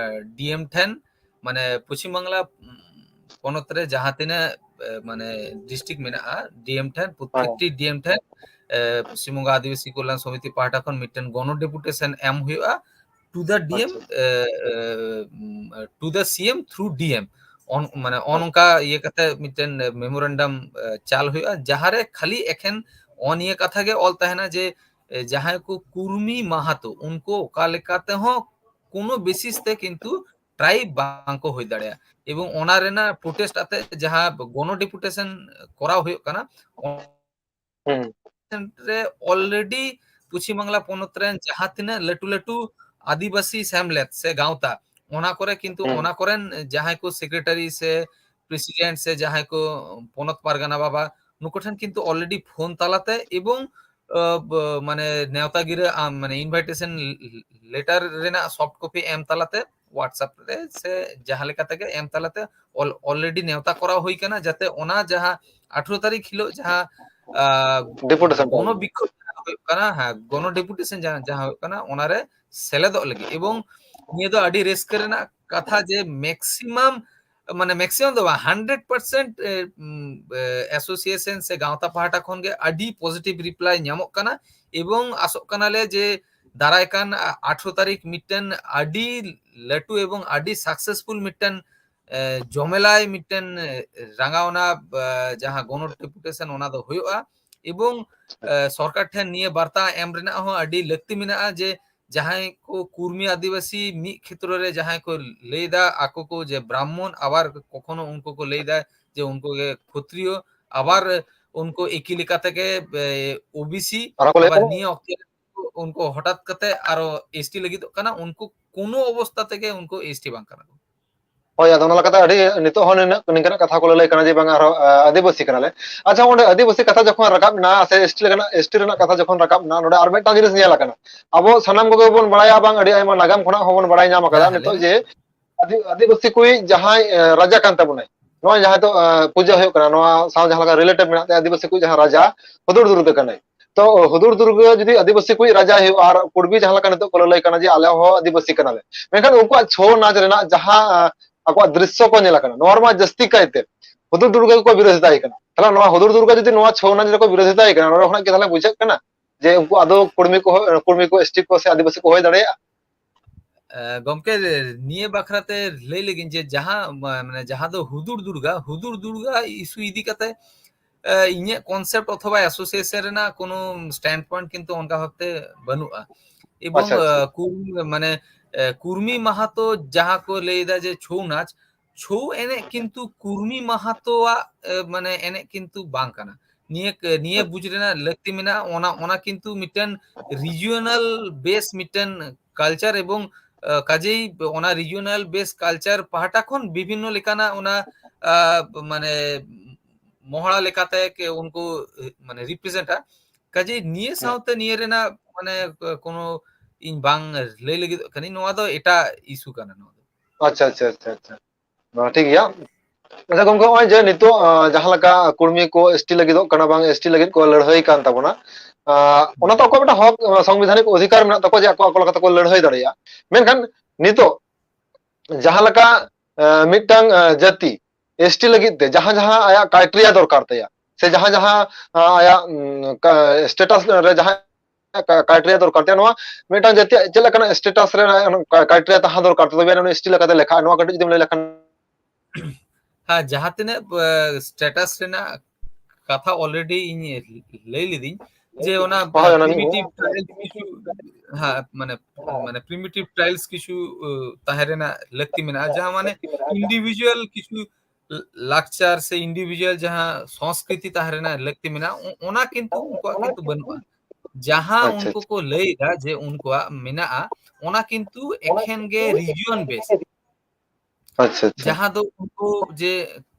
ডিএম 10 মানে পশ্চিমবাংলা পনত রে যাহা তিনা মানে ডিস্ট্রিক্ট মেনাগᱼᱟ ডিএম 10 প্রত্যেকটি ডিএম 10 পশ্চিমবঙ্গ আদিবাসী কল্যাণ সমিতি পাহাটা খন মিটটেন গণ ডেপুটেশন এম হুᱭᱩᱜᱼᱟ to the DM to the CM through DM মানে অনকা ইয়ে কাতে মিটটেন মেমোরেন্ডাম চাল হুᱭᱩᱜᱼᱟ যাহারে খালি এখেন অনিয়ে কথা গে অল তাহেনা যে যাহাই কো কুর্মি মাহাতো উनको ওকা লেকাতে হো কোনো বেসিস তে কিন্তু ট্রাইব বাংকো হই দাড়েয়া এবং ওনা রেনা প্রোটেস্ট আতে যাহা গণ ডেপুটেশন করা হুᱭᱩᱜ কানা রে অলরেডি পশ্চিম বাংলা পনত রেন যাহা তিনা লাটু লাটু আদিবাসী সেমলেট সে গাঁওতা ওনা করে কিন্তু ওনা করেন যাহাই কো সেক্রেটারি সে প্রেসিডেন্ট সে যাহাই কো পনত পারগানা বাবা নুকোঠেন কিন্তু অলরেডি ফোন তালাতে এবং মানে নেওতাগিরে মানে invitation letter রেনা soft copy M তালাতে WhatsApp রে সে যাহা লেকা থেকে এম তালাতে অলরেডি নেওতা করা হই কানা যাতে ওনা যাহা 18 তারিখ হিলো যাহা ডেপুটেশন গণ বিক্ষোভ ᱦᱩᱭᱩᱜ ᱠᱟᱱᱟ হ্যাঁ গণ ডেপুটেশন যাহা ᱦᱩᱭᱩᱜ ᱠᱟᱱᱟ ওনারে সেলেদᱚᱜ ᱞᱟᱹᱜᱤᱫ এবং নিয়ে ᱫᱚ ᱟᱹᱰᱤ ᱨᱟᱹᱥᱠᱟᱹ ᱨᱮᱱᱟᱜ ᱠᱟᱛᱷᱟ ᱡᱮ ম্যাক্সিমাম মানে ম্যাক্সিমাম ᱫᱚ 100% অ্যাসোসিয়েশন সে গাঁওতা পাহাটা খন গে আᱹᱰᱤ পজিটিভ রিপ্লাই ᱧᱟᱢᱚᱜ ᱠᱟᱱᱟ এবং আসᱚᱜ ᱠᱟᱱᱟᱞᱮ যে দারাইকান 18 তারিখ মিটটেন আᱹᱰᱤ লাটু এবং আᱹᱰᱤ সাকসেসফুল মিটটেন জমেলাই মিটটেন রাঙ্গাওনা যাহা গণ ডেপুটেশন ওনা ᱫᱚ ᱦᱩᱭᱩᱜᱼᱟ এবং সরকার ঠেন নিয়ে বার্তা এম রেনা হো আᱹᱰᱤ ᱞᱟᱹᱠᱛᱤ ᱢᱮᱱᱟᱜᱼᱟ যে যাহাই কো কুর্মি আদিবাসী মি ক্ষেত্র রে যাহাই কো লেইদা আকো কো যে ব্রাহ্মণ আবার কখনো উनको को লেইদা যে উनको কে ক্ষত্রিয় আবার উनको একই লেখা থেকে ওবিসি আবার নিয়ে অক্তে উनको হঠাৎ কাতে আরো এসটি লাগিত কানা উनको কোনো অবস্থা থেকে উनको এসটি বাং কানা ᱦᱳᱭ ᱟᱫᱚ ᱚᱱᱟ ᱞᱮᱠᱟᱛᱮ ᱟᱹᱰᱤ ᱱᱤᱛᱚᱜ ᱦᱚᱸ ᱱᱤᱝᱠᱟᱱᱟᱜ ᱠᱟᱛᱷᱟ ᱠᱚ ᱞᱟᱹᱭ ᱠᱟᱱᱟ ᱡᱮ ᱵᱟᱝ ᱟᱨᱦᱚᱸ ᱟᱹᱫᱤᱵᱟᱹᱥᱤ ᱠᱟᱱᱟᱞᱮ ᱟᱪᱪᱷᱟ ᱚᱸᱰᱮ ᱟᱹᱫᱤᱵᱟᱹᱥᱤ ᱠᱟᱛᱷᱟ ᱡᱚᱠᱷᱚᱱ ᱨᱟᱠᱟᱵ ᱮᱱᱟ ᱥᱮ ᱮᱥᱴᱤ ᱨᱮᱱᱟᱜ ᱠᱟᱛᱷᱟ ᱡᱚᱠᱷᱚᱱ ᱨᱟᱠᱟᱵ ᱮᱱᱟ ᱱᱚᱰᱮ ᱟᱨ ᱢᱤᱫᱴᱟᱝ ᱡᱤᱱᱤᱥ ᱧᱮᱞ ᱟᱠᱟᱱᱟ ᱟᱵᱚ ᱥᱟᱱᱟᱢ ᱠᱚᱜᱮ ᱵᱚᱱ ᱵᱟᱲᱟᱭᱟ ᱵᱟᱝ ᱟᱹᱰᱤ ᱟᱭᱢᱟ ᱱᱟᱜᱟᱢ ᱠᱷᱚᱱᱟᱜ ᱦᱚᱸᱵᱚᱱ ᱵᱟᱲᱟᱭ ᱧᱟᱢ ᱟᱠᱟᱫᱟ ᱱᱤᱛᱚᱜ ᱡᱮ ᱟᱹᱫᱤᱵᱟᱹᱥᱤ ᱠᱚ ᱡᱟᱦᱟᱸᱭ ᱨᱟᱡᱟ ᱠᱟᱱ ᱛᱟᱵᱚᱱᱟᱭ ᱱᱚᱣᱟ ᱡᱟᱦᱟᱸ ᱫᱚ ᱯᱩᱡᱟᱹ ᱦᱩᱭᱩᱜ ᱠᱟᱱᱟ ᱱᱚᱣᱟ ᱥᱟᱶ ᱡᱟᱦᱟᱸ ᱞᱮᱠᱟ ᱨᱤᱞᱮᱴᱤᱵᱷ ᱢᱮᱱᱟᱜ ᱛᱟᱭᱟ ᱟᱹᱫᱤᱵᱟᱹᱥᱤ ᱠᱚ ᱡᱟᱦᱟᱸ ᱨᱟᱡᱟ ᱦᱩᱫᱩᱲ ᱫᱩᱨᱜᱟᱹ ᱠᱟᱱᱟᱭ ᱛᱚ ᱦᱩᱫᱩᱲ ᱫᱩᱨᱜᱟᱹ ᱡᱩᱫᱤ ᱟᱹᱫᱤᱵᱟᱹᱥᱤ ᱠᱚ ᱨᱟᱡᱟ ᱦᱩᱭᱩᱜᱼᱟ ᱟᱨ ᱠᱩᱲᱵᱤ ᱡᱟᱦᱟᱸ ᱞᱮᱠᱟ ᱱᱤᱛᱚᱜ ᱠᱚ ᱞᱟᱹᱭ ᱠᱟᱱᱟ ᱡᱮ ᱟᱞᱮ ᱦᱚᱸ ᱟᱹᱫᱤᱵᱟᱹᱥᱤ ᱠᱟᱱᱟᱞᱮ ᱢᱮᱱᱠᱷᱟᱱ ᱩᱱᱠᱩᱣᱟᱜ ᱪᱷᱳ ᱱᱟᱪ ᱨᱮᱱᱟᱜ ᱡᱟᱦᱟᱸ ᱟᱠᱚᱣᱟᱜ ᱫᱨᱤᱥᱥᱚ ᱠᱚ ᱧᱮᱞ ᱟᱠᱟᱱᱟ ᱱᱚᱣᱟ ᱨᱮᱢᱟ ᱡᱟᱹᱥᱛᱤ ᱠᱟᱭᱛᱮ ᱦᱩᱫᱩᱲ ᱫᱩᱨᱜᱟᱹ ᱠᱚ ᱵᱤᱨᱳধিতাᱭ ᱠᱟᱱᱟ ᱛᱟᱦᱞᱮ ᱱᱚᱣᱟ ᱦᱩᱫᱩᱲ ᱫᱩᱨᱜᱟᱹ ᱡᱩᱫᱤ ᱱᱚᱣᱟ ᱪᱷᱳ ᱱᱟᱪ ᱨᱮᱠᱚ ᱵᱤᱨᱳধিতাᱭ ᱠᱟᱱᱟ ᱱᱚᱰᱮ ᱠᱷᱚᱱᱟᱜ ᱜᱮ ᱛᱟᱦᱞᱮ ᱵᱩᱡᱷᱟᱹᱜ ᱠᱟᱱᱟ ᱡᱮ ᱩᱱᱠᱩ ᱟᱫᱚ ᱠᱩᱲᱢᱤ ᱠᱚ ᱮᱥᱴᱤ ᱠᱚ ᱥᱮ ᱟᱹᱫᱤᱵᱟᱹᱥᱤ ᱠᱚ ᱦᱩᱭ ᱫᱟᱲᱮᱭᱟᱜᱼᱟ গমকে নিয়ে বাখরাতে লই লেগিন যে যাহা মানে যাহা দো হুদুর দুর্গা ইস্যু ইদি কাতে ইnye কনসেপ্ট অথবা অ্যাসোসিয়েশন রেনা কোনো স্ট্যান্ড পয়েন্ট কিন্তু অনকা ভাবতে বানুয়া এবং মানে কুর্মি মাহাতো যাহা কো লেইদা যে ছৌ নাচ ছৌ এনে কিন্তু কুর্মি মাহাতোয়া মানে এনে কিন্তু বাং কানা নিয়ে নিয়ে বুঝরে না লাকতি মিনা ওনা কিন্তু মিটেন রিজিওনাল বেস মিটেন কালচার এবং কাজেই ওনা রিজিওনাল বেস কালচার পাহাটাখন বিভিন্ন লেখানা ওনা মানে মহড়া লেখাতে কে উनको মানে রিপ্রেজেন্টা কাজেই নিয়ে সাউতে নিয়ে রেনা মানে কোনো ইন বাং লই লাগি কানি নোয়া দো এটা ইস্যু কানা নোয়া আচ্ছা আচ্ছা আচ্ছা আচ্ছা ঠিক গᱮᱭᱟ আচ্ছা গᱚᱢᱠᱮ ᱱᱚᱜᱼᱚᱭ ᱡᱮ ᱱᱤᱛᱚᱜ ᱡᱟᱦᱟᱸ ᱞᱮᱠᱟ ᱠᱩᱲᱢᱤ ᱠᱚ ᱮᱥᱴᱤ ᱞᱟᱹᱜᱤᱫᱚᱜ ᱠᱟᱱᱟ ᱵᱟᱝ ᱮᱥᱴᱤ ᱞᱟᱹᱜᱤᱫ ᱠᱚ ᱞᱟᱹᱲᱦᱟᱹᱭ ᱠᱟᱱ ᱛᱟᱵᱚᱱᱟ ᱚᱱᱟ ᱫᱚ ᱟᱠᱚᱣᱟᱜ ᱢᱤᱫᱴᱟᱝ ᱦᱚᱠ ᱥᱚᱝᱵᱤᱫᱷᱟᱱᱤক ᱚᱫᱷᱤᱠᱟর ᱢᱮᱱᱟᱜ ᱛᱟᱠᱚᱣᱟ ᱡᱮ ᱟᱠᱚ ᱞᱮᱠᱟᱛᱮ ᱠᱚ ᱞᱟᱹᱲᱦᱟᱹᱭ ᱫᱟᱲᱮᱭᱟᱜᱼᱟ ᱢᱮᱱᱠᱷᱟᱱ ᱱᱤᱛᱚᱜ ᱡᱟᱦᱟᱸ ᱞᱮᱠᱟ मिट्टांग जाति एसटी लगित ते जहां जहां आया क्राइटेरिया दरकार तया से जहां जहां आया स्टेटस रे जहां क्राइटेरिया दरकार तया नोआ मिट्टांग जाति चेक लेकाना स्टेटस रे क्राइटेरिया तहां दरकार तबे एसटी लेकाते लेखा नोआ कटि जुदि लay लेखान हाँ जहाँ तिना स्टेटस रेना कथा ऑलरेडी इन लay लिदिन जे ओना होय ओना प्रिमिटिव ट्रायल्स किछु हाँ माने माने प्रिमिटिव ट्रायल्स किछु ताहेरेना लगती मेना जहाँ माने इंडिविजुअल किछु लाक्चार से इंडिविजुअल जहाँ संस्कृति ताहेरेना लगती मेना ओना किंतु उनको किंतु बनुआ जहाँ अच्छा उनको को लay दा जे उनको मेना ओना किंतु एखेन गे रिजियन बेस अच्छा अच्छा जहाँ दो उनको जे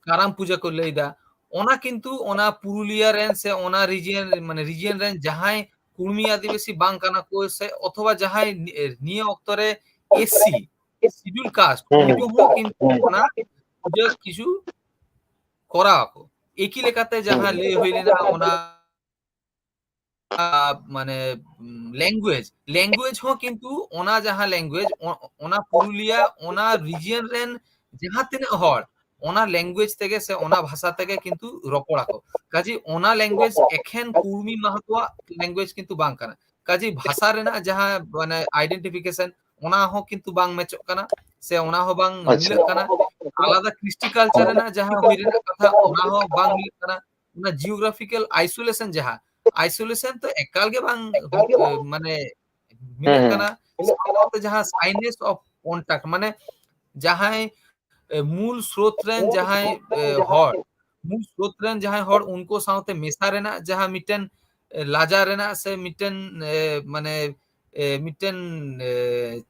काराम पूजा को लay दा ओना किंतु ओना पुरुलिया रेन से ओना रीजियन माने रीजियन रेन जहां कुर्मी आदिवासी बांग काना को से अथवा जहां निय अक्तरे एससी শিডিউল কাস্ট উনকু হো কিন্তু ওনা যে কিছু করা ako একই লেখাতে যাহা লে হইলে না ওনা মানে ল্যাঙ্গুয়েজ ল্যাঙ্গুয়েজ হো কিন্তু ওনা যাহা ল্যাঙ্গুয়েজ ওনা পুরুলিয়া ওনা রিজিয়ন রেন যাহা তিনে হর ওনা ল্যাঙ্গুয়েজ থেকে সে ওনা ভাষা থেকে কিন্তু রপড় ako কাজী ওনা ল্যাঙ্গুয়েজ এখেন কুর্মি মাহাতোয়া ল্যাঙ্গুয়েজ কিন্তু বাং কানা কাজী ভাষা রেনা যাহা মানে আইডেন্টিফিকেশন ওনা হো কিন্তু বাং মেচক কানা সে ওনা হো বাং মিলক কানা আলাদা কৃষ্টি কালচার রেনা যাহা হইরেনা কথা ওনা হো বাং মিলক কানা ওনা জিওগ্রাফিক্যাল আইসোলেশন যাহা आइसोलेशन तो एकाल के बांग माने मिलक कना साथ जहां साइनेस ऑफ कॉन्टैक्ट माने जहां मूल स्रोत रेन जहां हर मूल स्रोत रेन जहां हर उनको साथे मेसा रेना जहां मिटन लाजा रेना से मिटन माने मिटन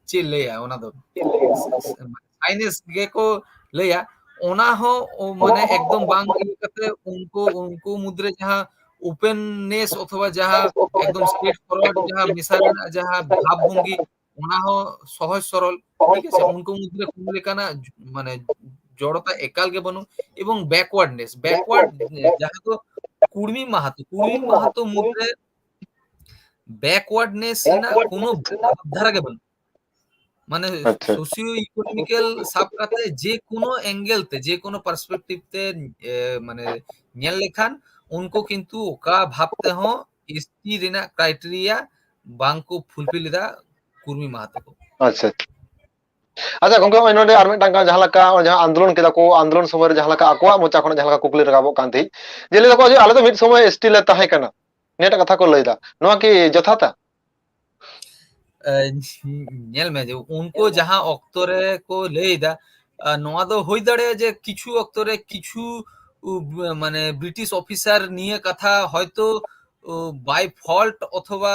चिलेया ओना दो साइनेस गे को लेया ओना हो माने एकदम बांग कते उनको उनको मुद्रे जहां ओपननेस अथवा जहाँ एकदम स्ट्रेट फरवर्ड जहाँ मिसाल जहाँ भावभंगी ओना हो सहज सरल ठीक আছে उनको मुद्रे কোনো লেখানা মানে জড়তা একালকে বনু এবং ব্যাকওয়ার্ড যাহা তো কুর্মি মাহাতো মুদ্রে ব্যাকওয়ার্ডনেস না কোনো ভাবধারাকে বনু মানে अच्छा সোশিও ইকোনমিক্যাল সাবকাতে যে কোনো অ্যাঙ্গেলতে যে কোনো পার্সপেক্টিভতে মানে নিয়াল লেখান उनको किंतु ओका भाबते हो एसटी रेना क्राइटेरिया बांग को फुलफिल दा कुर्मी माहातो को अच्छा अच्छा गंगा ओइ नोडे आर मिटांगा जहां लका जहां आंदोलन केदा को आंदोलन समय जहां लका आकोआ मोचा खन जहां लका कुकली रगाबो कांथि जेले दको जे आले तो मिट समय एसटी ले ताहे कना नेटा कथा को लैदा नोआ की जथाता नेल में जो उनको जहां अक्तरे को लेदा नोआ दो होई दड़े जे किछु अक्तरे किछु মানে ব্রিটিশ অফিসার নিয়ে কথা হয়তো বাই ফল্ট অথবা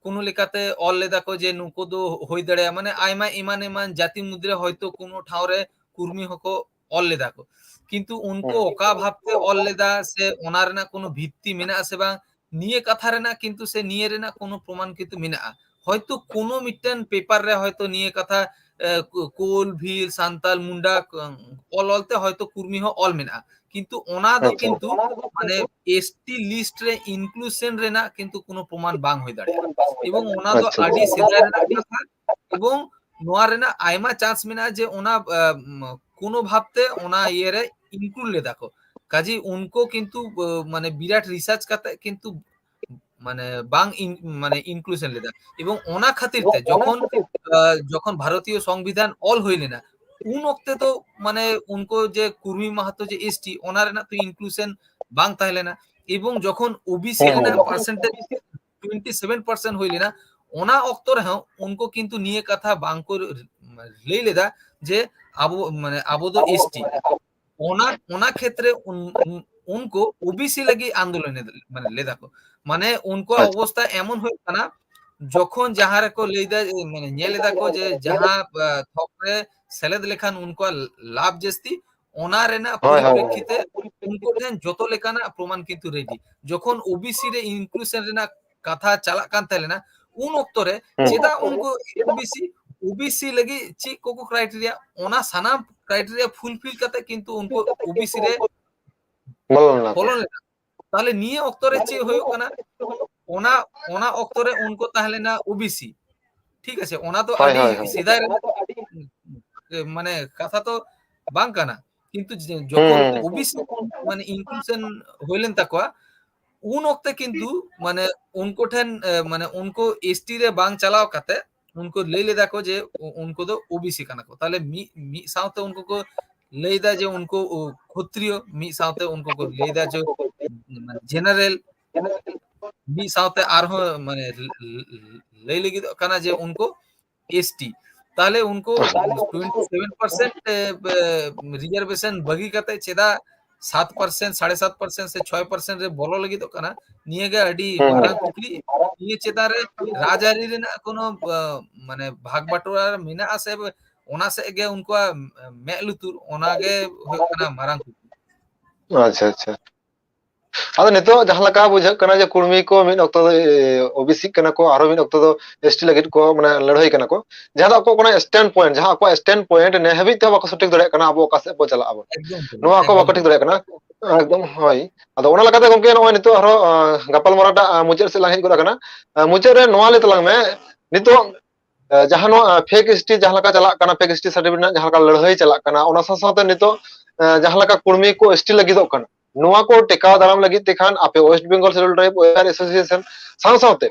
কোনো লেখাতে অল লেদাকো যে নুকো দো হই দাঁড়ায় মানে আইমা ইমান ইমান জাতি মুদ্রে হয়তো কোনো ঠাউরে কুর্মি হকো অল লেদাকো কিন্তু উনকো ওকা ভাবতে অল লেদা সে ওনার না কোনো ভিত্তি মেনা আছে বা নিয়ে কথা রে না কিন্তু সে নিয়ে রে না কোনো প্রমাণ কিন্তু মেনা হয়তো কোনো মিটেন পেপার রে হয়তো নিয়ে কথা কোল ভিল সান্তাল মুন্ডা অল অলতে হয়তো কুর্মি হ অল মেনা কিন্তু ওনা দো अच्छा কিন্তু মানে এসটি লিস্ট রে ইনক্লুশন রে না কিন্তু কোনো প্রমাণ বাং হই দাঁড়ায় এবং ওনা দো अच्छा আডি সেদা রে না কথা এবং নোয়া রে না আইমা চান্স মেনা যে ওনা কোনো ভাবতে ওনা ইয়ে রে ইনক্লুড লে দেখো কাজী উনকো কিন্তু মানে বিরাট রিসার্চ কাতে কিন্তু মানে বাং মানে ইনক্লুশন লেদা এবং ওনা খাতিরতে যখন যখন ভারতীয় সংবিধান অল হইলে না उन वक्त तो माने उनको जे कुर्मी माहातो जे एसटी ओनार ना तो इंक्लूजन बांग ताहले ना এবং যখন ওবিসি রে না পার্সেন্টেজ 27% হইলে না ওনা অক্তর হ্যাঁ উनको কিন্তু নিয়ে কথা বাং কো লেই লেদা যে আবো মানে আবোদো এসটি ওনা ওনা ক্ষেত্রে उनको ওবিসি লাগি আন্দোলনে মানে লে দেখো মানে उनको अच्छा অবস্থা এমন হই না যখন যাহার को लेदा মানে নিয়ে দেখো যে যাহা থপরে সেলেদ লেখান उनको লাভ জেস্তি ওনারে না হয় হয় পরিপ্রেক্ষিতে उनको যেন যত লেখানা প্রমাণ কিন্তু রেডি যখন ওবিসি রে ইনক্লুশন রে না কথা চালা কান তাইলে না উন অক্তরে চেদা उनको ওবিসি ওবিসি লাগি চি কোকো ক্রাইটেরিয়া ওনা সানাম ক্রাইটেরিয়া ফুলফিল কাতে কিন্তু उनको ওবিসি রে বলন না ফলন তাহলে নিয়ে অক্তরে চি হইও কানা ওনা ওনা অক্তরে उनको তাহলে না ওবিসি ঠিক আছে ওনা তো হয় আডি হয় হয় সিধা মানে কথা তো bang kana কিন্তু যখন হুম ওবিসি মানে ইনক্লুশন হইলেন তাকোয়া उन वक्त किंतु माने उनको ठेन माने उनको एसटी रे बांग चलाओ कते उनको ले ले दाको जे उनको तो ओबीसी काना को ताले मी साउते उनको को ले दा जे उनको क्षत्रिय मी साउते उनको को ले दा जो माने जनरल मी साउते आरहो माने ले लेगी काना जे उनको एसटी ताले उनको 27% रिजर्वेशन बगी कते चेदा 7% 7.5% से 6% रे बोलो लगी तो कना निये गे अडी मारांग कुकली निये चेदा रे राजारी रे ना कोनो माने भाग बटोरा मिना आसे ओना से गे उनको मेलुतुर ओना गे होय कना मारांग कुकली अच्छा अच्छा ᱟᱫᱚ ᱱᱤᱛᱚᱜ ᱡᱟᱦᱟᱸ ᱞᱮᱠᱟ ᱵᱩᱡᱷᱟᱹᱜ ᱠᱟᱱᱟ ᱡᱮ ᱠᱩᱲᱢᱤ ᱠᱚ ᱢᱤᱫ ᱚᱠᱛᱚ ᱫᱚ ᱳᱵᱤᱥᱤ ᱠᱟᱱᱟ ᱠᱚ ᱟᱨᱦᱚᱸ ᱢᱤᱫ ᱚᱠᱛᱚ ᱫᱚ ᱮᱥᱴᱤ ᱞᱟᱹᱜᱤᱫ ᱠᱚ ᱢᱟᱱᱮ ᱞᱟᱹᱲᱦᱟᱹᱭ ᱠᱟᱱᱟ ᱠᱚ ᱡᱟᱦᱟᱸ ᱫᱚ ᱟᱠᱚ ᱠᱟᱱᱟ ᱥᱴᱮᱱᱰ ᱯᱚᱭᱮᱱᱴ ᱡᱟᱦᱟᱸ ᱟᱠᱚᱣᱟᱜ ᱥᱴᱮᱱᱰ ᱯᱚᱭᱮᱱᱴ ᱱᱮ ᱦᱟᱹᱵᱤᱡ ᱛᱮ ᱵᱟᱠᱚ ᱥᱚᱴᱷᱤᱠ ᱫᱟᱲᱮᱭᱟᱜ ᱠᱟᱱᱟ ᱟᱵᱚ ᱚᱠᱟ ᱥᱮᱫ ᱵᱚ ᱪᱟᱞᱟᱜ ᱟᱵᱚ ᱱᱚᱣᱟ ᱠᱚ ᱵᱟᱠᱚ ᱴᱷᱤᱠ ᱫᱟᱲᱮᱭᱟᱜ ᱠᱟᱱᱟ ᱮᱠᱫᱚᱢ ᱦᱳᱭ ᱟᱫᱚ ᱚᱱᱟ ᱞᱮᱠᱟᱛᱮ ᱜᱚᱝᱠᱮ ᱱᱚᱜᱼᱚᱭ ᱱᱤᱛᱚᱜ ᱟᱨᱦᱚᱸ ᱜᱟᱯᱟᱞᱢᱟᱨᱟᱣ ᱴᱟᱜ ᱢᱩᱪᱟᱹᱫ ᱥᱮᱫ ᱞᱟᱝ ᱦᱮᱡ ᱜᱚᱫ ᱟᱠᱟᱱᱟ ᱢᱩᱪᱟᱹᱫ ᱨᱮ ᱱᱚᱣᱟ ᱞᱟᱹᱭ ᱛᱟᱞᱟᱝ ᱢᱮ ᱱᱤᱛᱚᱜ ᱡᱟᱦᱟᱸ ᱱᱚᱣᱟ ᱯᱷᱮᱠ ᱮᱥᱴᱤ ᱡᱟᱦᱟᱸ ᱞᱮᱠᱟ ᱪᱟᱞᱟᱜ ᱠᱟᱱᱟ ᱯᱷᱮᱠ ᱮᱥᱴᱤ ᱥᱟᱨᱴᱤᱯᱷᱤᱠᱮᱴ ᱨᱮᱱᱟᱜ ᱡᱟᱦᱟᱸ ᱞᱮᱠᱟ ᱞᱟᱹᱲᱦᱟᱹᱭ ᱪᱟᱞᱟᱜ ᱠᱟᱱᱟ ᱚᱱᱟ ᱥᱟᱶ ᱥᱟᱶᱛᱮ ᱱᱤᱛᱚᱜ ᱡᱟᱦᱟᱸ ᱞᱮᱠᱟ ᱠᱩᱲᱢᱤ ᱠᱚ ᱮᱥᱴᱤ ᱞᱟᱹᱜᱤᱫᱚᱜ ᱠᱟᱱᱟ ᱱᱚᱣᱟ ᱠᱚ ᱴᱮᱠᱟᱣ ᱫᱟᱨᱟᱢ ᱞᱟᱹᱜᱤᱫ ᱛᱮᱠᱷᱟᱱ ᱟᱯᱮ West Bengal schedule tribe welfare association ᱥᱟᱶ ᱥᱟᱶᱛᱮ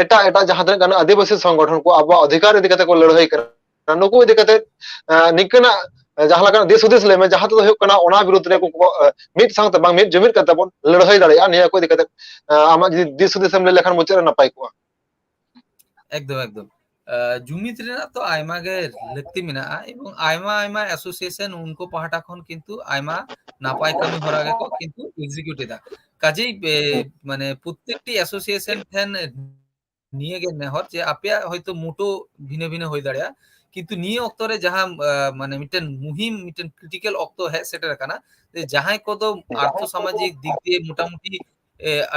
ᱮᱴᱟᱜ ᱡᱟᱦᱟᱸ ᱛᱤᱱᱟᱹᱜ ᱜᱟᱱ ᱟᱹᱫᱤᱵᱟᱹᱥᱤ ᱥᱚᱝᱜᱚᱴᱷᱚᱱ ᱠᱚ ᱟᱵᱚᱣᱟᱜ ᱚᱫᱷᱤᱠᱟᱨ ᱤᱫᱤ ᱠᱟᱛᱮ ᱠᱚ ᱞᱟᱹᱲᱦᱟᱹᱭ ᱠᱟᱱᱟ ᱱᱩᱠᱩ ᱤᱫᱤ ᱠᱟᱛᱮ ᱱᱤᱝᱠᱟᱹᱱᱟᱜ ᱡᱟᱦᱟᱸ ᱞᱮᱠᱟᱱᱟᱜ ᱫᱤᱥ ᱦᱩᱫᱤᱥ ᱞᱟᱹᱭ ᱢᱮ ᱡᱟᱦᱟᱸ ᱛᱮᱫᱚ ᱦᱩᱭᱩᱜ ᱠᱟᱱᱟ ᱚᱱᱟ ᱵᱤᱨᱩᱫᱽ ᱨᱮ ᱢᱤᱫ ᱥᱟᱶᱛᱮ ᱵᱟᱝ ᱢᱤᱫ ᱡᱩᱢᱤᱫ ᱠᱟᱛᱮ ᱵᱚᱱ ᱞᱟᱹᱲᱦᱟᱹᱭ ᱫᱟᱲᱮᱭᱟᱜᱼᱟ ᱱᱤᱭᱟᱹ ᱠᱚ ᱤᱫᱤ ᱠᱟᱛᱮ ᱟᱢᱟᱜ ᱡᱩᱫᱤ ᱫᱤᱥ ᱦᱩᱫᱤᱥ ᱮᱢ ᱞᱟᱹᱭ ᱞᱮᱠᱷᱟन ᱢᱩᱪᱟᱹᱫ ᱨᱮ ᱱᱟᱯᱟᱭ ᱠᱚᱜᱼᱟ एकदम एकदम जुमित रेना तो आयमा गे लगती मेना एवं आयमा आयमा एसोसिएशन उनको पाहाटा खन किंतु आयमा नापाय कमी होरा गे को किंतु एग्जीक्यूटिव दा काजे माने प्रत्येकटी एसोसिएशन ठेन निये गे नेहर जे आपया হয়তো मोटो भिन्न भिन्न होय दाड़या किंतु निये ऑक्टो रे जहां माने मिटन मुहिम मिटन क्रिटिकल ऑक्टो है सेटर काना जे जहां को दो आर्थ सामाजिक दिक दिए मोटामुटी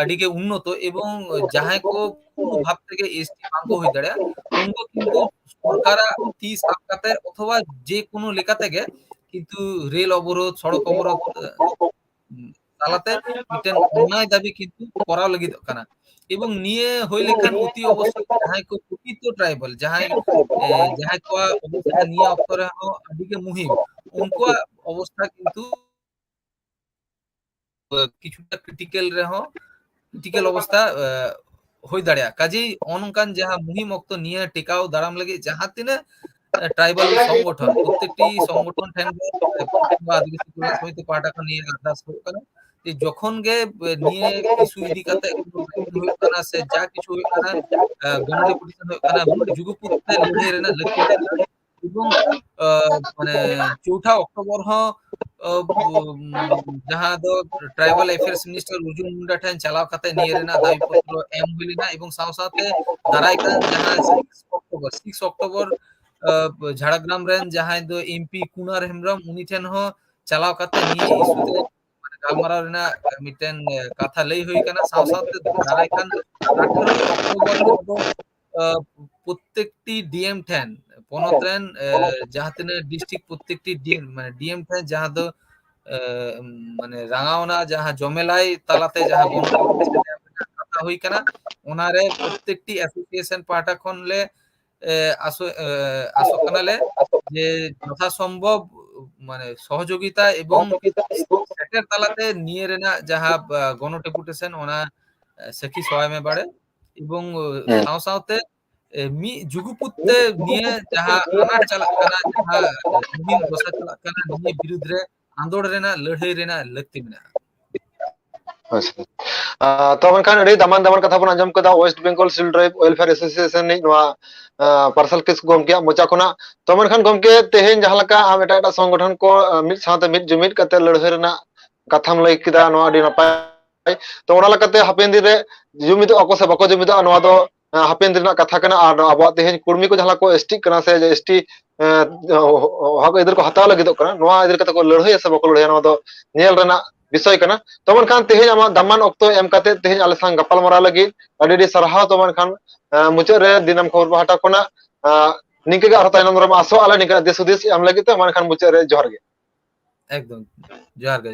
আডিকে উন্নত এবং যাহাই কো কোনো ভাব থেকে এসটি বাঙ্গ হই দাঁড়া উनको কিন্তু সরকারা তি সাপকাতে অথবা যে কোনো লেখা থেকে কিন্তু রেল অবরোধ সড়ক অবরোধ তালাতে মিটেন অন্যায় দাবি কিন্তু করা লাগি কানা এবং নিয়ে হই লেখান অতি অবশ্যই যাহাই কো প্রকৃত ট্রাইবাল যাহাই যাহাই কো অবস্থা নিয়ে অক্তরে আডিকে মুহিম উनको অবস্থা কিন্তু কিছুটা ক্রিটিক্যাল রেহ ক্রিটিক্যাল অবস্থা হই দাঁড়া কাজেই অনকান যাহা মুহিম অক্ত নিয়ে টেকাও দাঁড়াম লাগে যাহা তিনে ট্রাইবাল সংগঠন প্রত্যেকটি সংগঠন ঠেন বা আদিবাসী কল্যাণ সমিতি পার্টাকে নিয়ে আদাস হয়ে কানা যে যখন গে নিয়ে ইস্যু ইদি কাতে হয়ে কানা সে যা কিছু হয়ে কানা গণ ডেপুটেশন হয়ে কানা যুগপুত্তে লড়াই রেনা লক্ষ্য এবং মানে 4 অক্টোবর जहां दो tribal affairs minister Arjun Munda ठेन चलाव कते निये रेना दाबी पत्र एम हुइलेना एवं साव साथे दाराय कान जहां 6 अक्टोबर झाड़ग्राम रेन जहां दो एमपी कुनार हेमब्रम उनी ठेन हो चलाव कते निये इशू ते माने गालमाराव रेना मिटेन कथा लई हुई काना साव साथे दाराय कान 18 अक्टोबर दो প্রত্যেকটি ডিএম ঠেন পনত্রেন যাহা তিনে ডিস্ট্রিক্ট প্রত্যেকটি ডিএম মানে ডিএম ঠেন যাহা দো মানে রাঙাওনা যাহা জমেলাই তালাতে যাহা কথা হই কানা ওনারে প্রত্যেকটি অ্যাসোসিয়েশন পার্টা খনলে আসো কানালে যে যথাসম্ভব মানে সহযোগিতা এবং সেটের তালাতে নিয়ে রেনা যাহা গণ ডেপুটেশন ওনা সেকি সহায় মে বাড়ে এবং সাও সাওতে মি जुगुपुत्ते निये जहां अनाट चला कना जहां मुहिम बसा चला कना निये विरुद्ध रे आंदोड़ रेना लड़ाई रेना लगती मेना तो मेनखान अड़ी दामान दामान कथा बन आंजम कदा वेस्ट बेंगल सिल ट्राइब वेलफेयर एसोसिएशन नि नोआ पार्सल किस गोमके मोचा कोना तो मेनखान गोमके तेहेन जहां लका आम एटा एटा संगठन को मिद साथे मिद जुमिद कते लड़ाई रेना कथाम लई किदा नोआ अड़ी नपाय तो ओना लकाते हापेन दिन रे जुमिद अको से बको जुमिद नोआ दो हापेन दिन कथा कना और अब तेहेन कुर्मी को जहां को एसटी कना से एसटी हक इधर को हताव लगिदो कना नोआ इधर कते को लड़ाई से बको लड़ाई नोआ दो नेल रेना विषय कना तो मेनखान तेहेन आमा दामान ऑक्तो एम कते तेहेन आले संग गपाल मरा लगी अडी सरहाव तो मेनखान मुचाद रे दिनम खबर बाहटा कोना निके गे आरो तायनम रम आसो आले निके देश उद्देश्य एम लगी तो मेनखान मुचाद रे जोहार गे एकदम जोहार गे